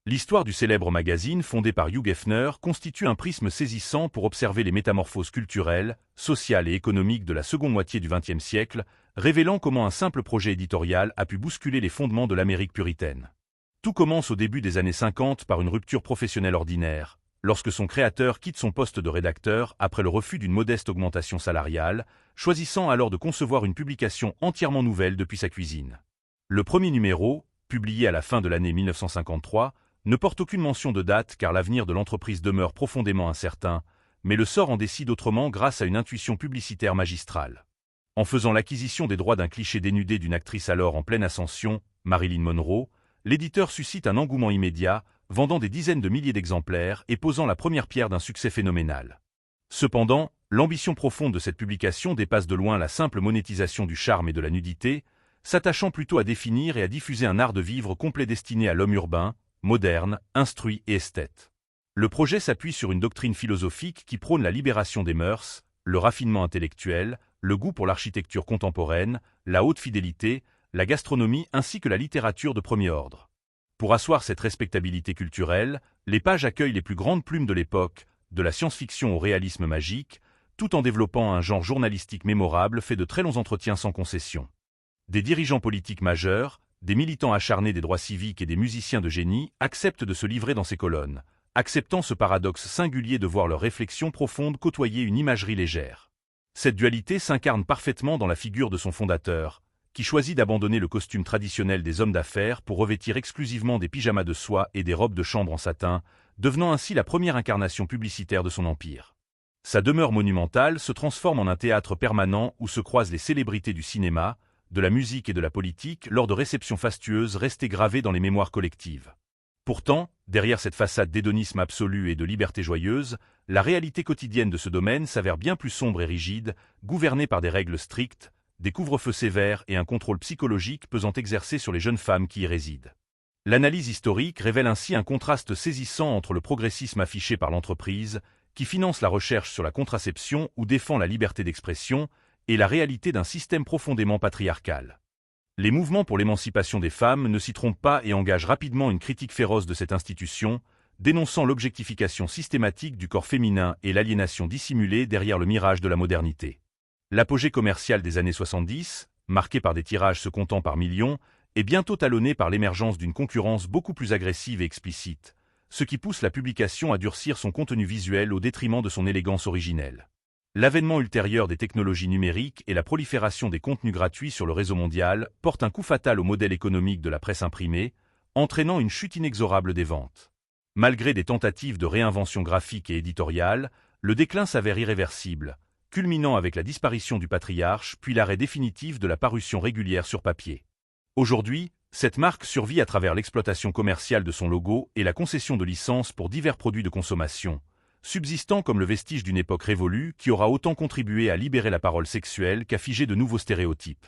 L'histoire du célèbre magazine fondé par Hugh Hefner constitue un prisme saisissant pour observer les métamorphoses culturelles, sociales et économiques de la seconde moitié du XXe siècle, révélant comment un simple projet éditorial a pu bousculer les fondements de l'Amérique puritaine. Tout commence au début des années 50 par une rupture professionnelle ordinaire, lorsque son créateur quitte son poste de rédacteur après le refus d'une modeste augmentation salariale, choisissant alors de concevoir une publication entièrement nouvelle depuis sa cuisine. Le premier numéro, publié à la fin de l'année 1953, ne porte aucune mention de date car l'avenir de l'entreprise demeure profondément incertain, mais le sort en décide autrement grâce à une intuition publicitaire magistrale. En faisant l'acquisition des droits d'un cliché dénudé d'une actrice alors en pleine ascension, Marilyn Monroe, l'éditeur suscite un engouement immédiat, vendant des dizaines de milliers d'exemplaires et posant la première pierre d'un succès phénoménal. Cependant, l'ambition profonde de cette publication dépasse de loin la simple monétisation du charme et de la nudité, s'attachant plutôt à définir et à diffuser un art de vivre complet destiné à l'homme urbain, moderne, instruit et esthète. Le projet s'appuie sur une doctrine philosophique qui prône la libération des mœurs, le raffinement intellectuel, le goût pour l'architecture contemporaine, la haute fidélité, la gastronomie ainsi que la littérature de premier ordre. Pour asseoir cette respectabilité culturelle, les pages accueillent les plus grandes plumes de l'époque, de la science-fiction au réalisme magique, tout en développant un genre journalistique mémorable fait de très longs entretiens sans concession. Des dirigeants politiques majeurs, des militants acharnés des droits civiques et des musiciens de génie acceptent de se livrer dans ces colonnes, acceptant ce paradoxe singulier de voir leurs réflexions profondes côtoyer une imagerie légère. Cette dualité s'incarne parfaitement dans la figure de son fondateur, qui choisit d'abandonner le costume traditionnel des hommes d'affaires pour revêtir exclusivement des pyjamas de soie et des robes de chambre en satin, devenant ainsi la première incarnation publicitaire de son empire. Sa demeure monumentale se transforme en un théâtre permanent où se croisent les célébrités du cinéma, de la musique et de la politique lors de réceptions fastueuses restées gravées dans les mémoires collectives. Pourtant, derrière cette façade d'hédonisme absolu et de liberté joyeuse, la réalité quotidienne de ce domaine s'avère bien plus sombre et rigide, gouvernée par des règles strictes, des couvre-feux sévères et un contrôle psychologique pesant exercé sur les jeunes femmes qui y résident. L'analyse historique révèle ainsi un contraste saisissant entre le progressisme affiché par l'entreprise, qui finance la recherche sur la contraception ou défend la liberté d'expression, et la réalité d'un système profondément patriarcal. Les mouvements pour l'émancipation des femmes ne s'y trompent pas et engagent rapidement une critique féroce de cette institution, dénonçant l'objectification systématique du corps féminin et l'aliénation dissimulée derrière le mirage de la modernité. L'apogée commerciale des années 70, marquée par des tirages se comptant par millions, est bientôt talonnée par l'émergence d'une concurrence beaucoup plus agressive et explicite, ce qui pousse la publication à durcir son contenu visuel au détriment de son élégance originelle. L'avènement ultérieur des technologies numériques et la prolifération des contenus gratuits sur le réseau mondial portent un coup fatal au modèle économique de la presse imprimée, entraînant une chute inexorable des ventes. Malgré des tentatives de réinvention graphique et éditoriale, le déclin s'avère irréversible, culminant avec la disparition du patriarche puis l'arrêt définitif de la parution régulière sur papier. Aujourd'hui, cette marque survit à travers l'exploitation commerciale de son logo et la concession de licences pour divers produits de consommation, subsistant comme le vestige d'une époque révolue qui aura autant contribué à libérer la parole sexuelle qu'à figer de nouveaux stéréotypes.